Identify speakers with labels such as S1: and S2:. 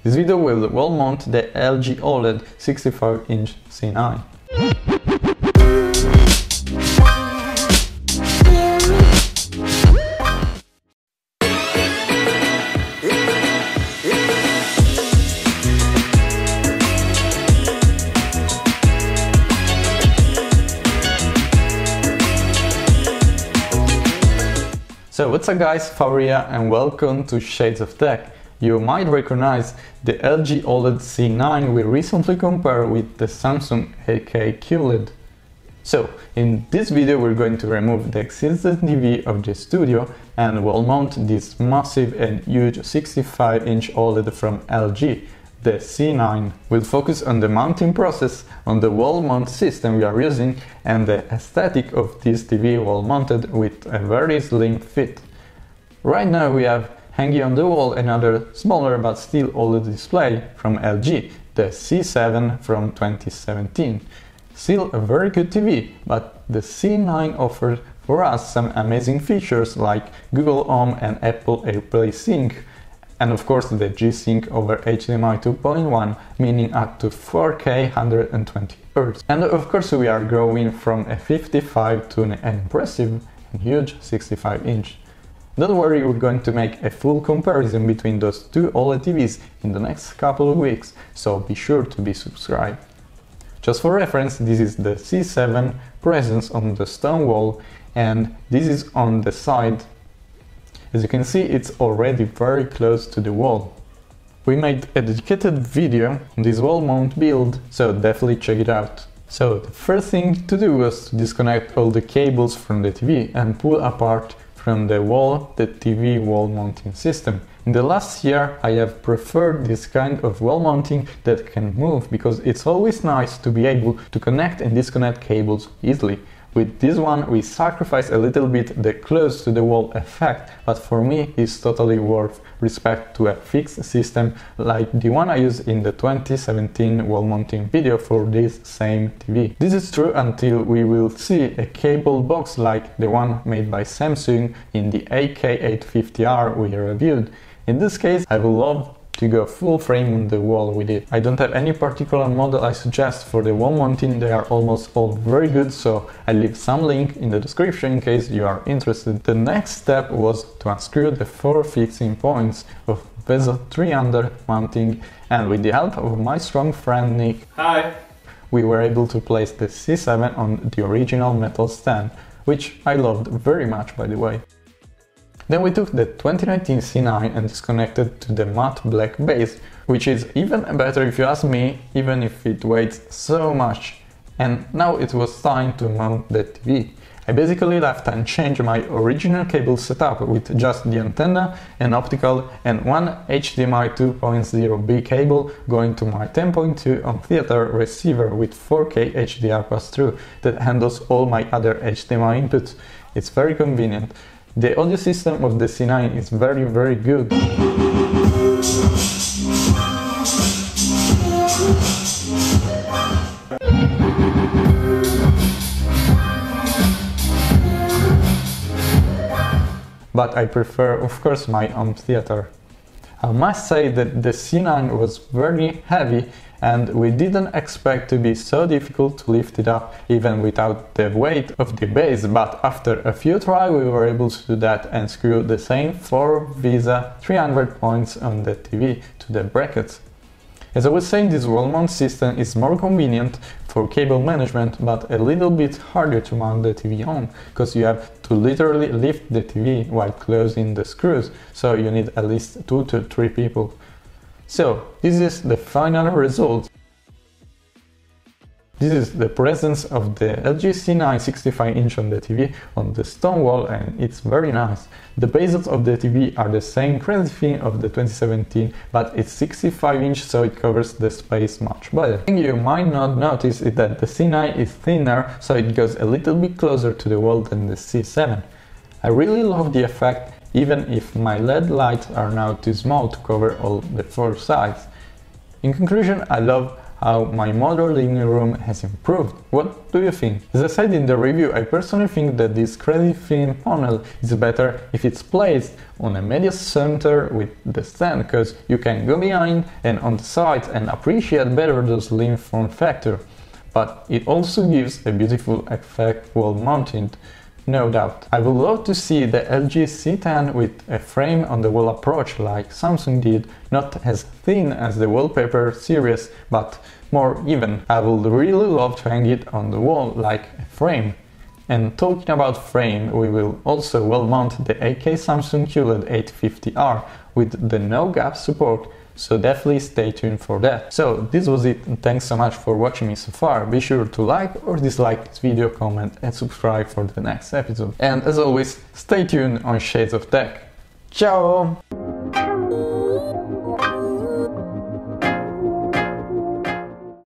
S1: This video will wall mount the LG OLED 65-inch C9. So what's up guys, Fauria and welcome to Shades of Tech. You might recognize the LG OLED C9 we recently compared with the Samsung LG OLED. So in this video we're going to remove the existing TV of the studio and wall mount this massive and huge 65-inch OLED from LG. The C9 will focus on the mounting process, on the wall mount system we are using and the aesthetic of this TV wall mounted with a very slim fit. Right now we have hanging on the wall another smaller but still OLED display from LG, the C7 from 2017. Still a very good TV, but the C9 offers for us some amazing features like Google Home and Apple AirPlay Sync. And of course the G-Sync over HDMI 2.1, meaning up to 4K 120 Hz. And of course we are growing from a 55 to an impressive and huge 65-inch. Don't worry, we're going to make a full comparison between those two OLED TVs in the next couple of weeks, so be sure to be subscribed. Just for reference, this is the C7 presence on the stone wall and this is on the side. As you can see, it's already very close to the wall. We made a dedicated video on this wall mount build, so definitely check it out. So the first thing to do was to disconnect all the cables from the TV and pull apart from the wall the TV wall mounting system. In the last year I have preferred this kind of wall mounting that can move because it's always nice to be able to connect and disconnect cables easily. With this one we sacrifice a little bit the close to the wall effect, but for me it's totally worth respect to a fixed system like the one I used in the 2017 wall mounting video for this same TV. This is true until we will see a cable box like the one made by Samsung in the AK850R we reviewed. In this case I would love to go full frame on the wall with it. I don't have any particular model I suggest for the wall mounting, they are almost all very good, so I leave some link in the description in case you are interested. The next step was to unscrew the 4 fixing points of bezel 300 mounting, and with the help of my strong friend Nick,
S2: hi,
S1: we were able to place the C7 on the original metal stand, which I loved very much by the way. Then we took the 2019 C9 and disconnected to the matte black base, which is even better if you ask me, even if it weighs so much. And now it was time to mount the TV. I basically left and changed my original cable setup with just the antenna, an optical and one HDMI 2.0B cable going to my 10.2 home theater receiver with 4K HDR pass-through that handles all my other HDMI inputs. It's very convenient. The audio system of the C9 is very good. But I prefer, of course, my home theater. I must say that the C9 was very heavy and we didn't expect to be so difficult to lift it up even without the weight of the base, but after a few tries we were able to do that and screw the same 4 VESA 300 points on the TV to the brackets. As I was saying, this wall mount system is more convenient for cable management, but a little bit harder to mount the TV on, because you have to literally lift the TV while closing the screws, so you need at least 2 to 3 people. So, this is the final result. This is the presence of the LG C9 65-inch on the TV on the stone wall and it's very nice. The bezels of the TV are the same crazy thing of the 2017, but it's 65-inch so it covers the space much better. The thing you might not notice is that the C9 is thinner, so it goes a little bit closer to the wall than the C7. I really love the effect, even if my LED lights are now too small to cover all the 4 sides. In conclusion, I love how my modern living room has improved. What do you think? As I said in the review, I personally think that this credit film panel is better if it's placed on a media center with the stand, because you can go behind and on the sides and appreciate better the slim form factor. But it also gives a beautiful effect while mounted, no doubt. I would love to see the LG C10 with a frame on the wall approach like Samsung did, not as thin as the wallpaper series, but more even. I would really love to hang it on the wall like a frame. And talking about frame, we will also well mount the 8K Samsung QLED 850R with the no gap support, so definitely stay tuned for that. So this was it, and thanks so much for watching me so far. Be sure to like or dislike this video, comment and subscribe for the next episode. And as always, stay tuned on Shades of Tech. Ciao!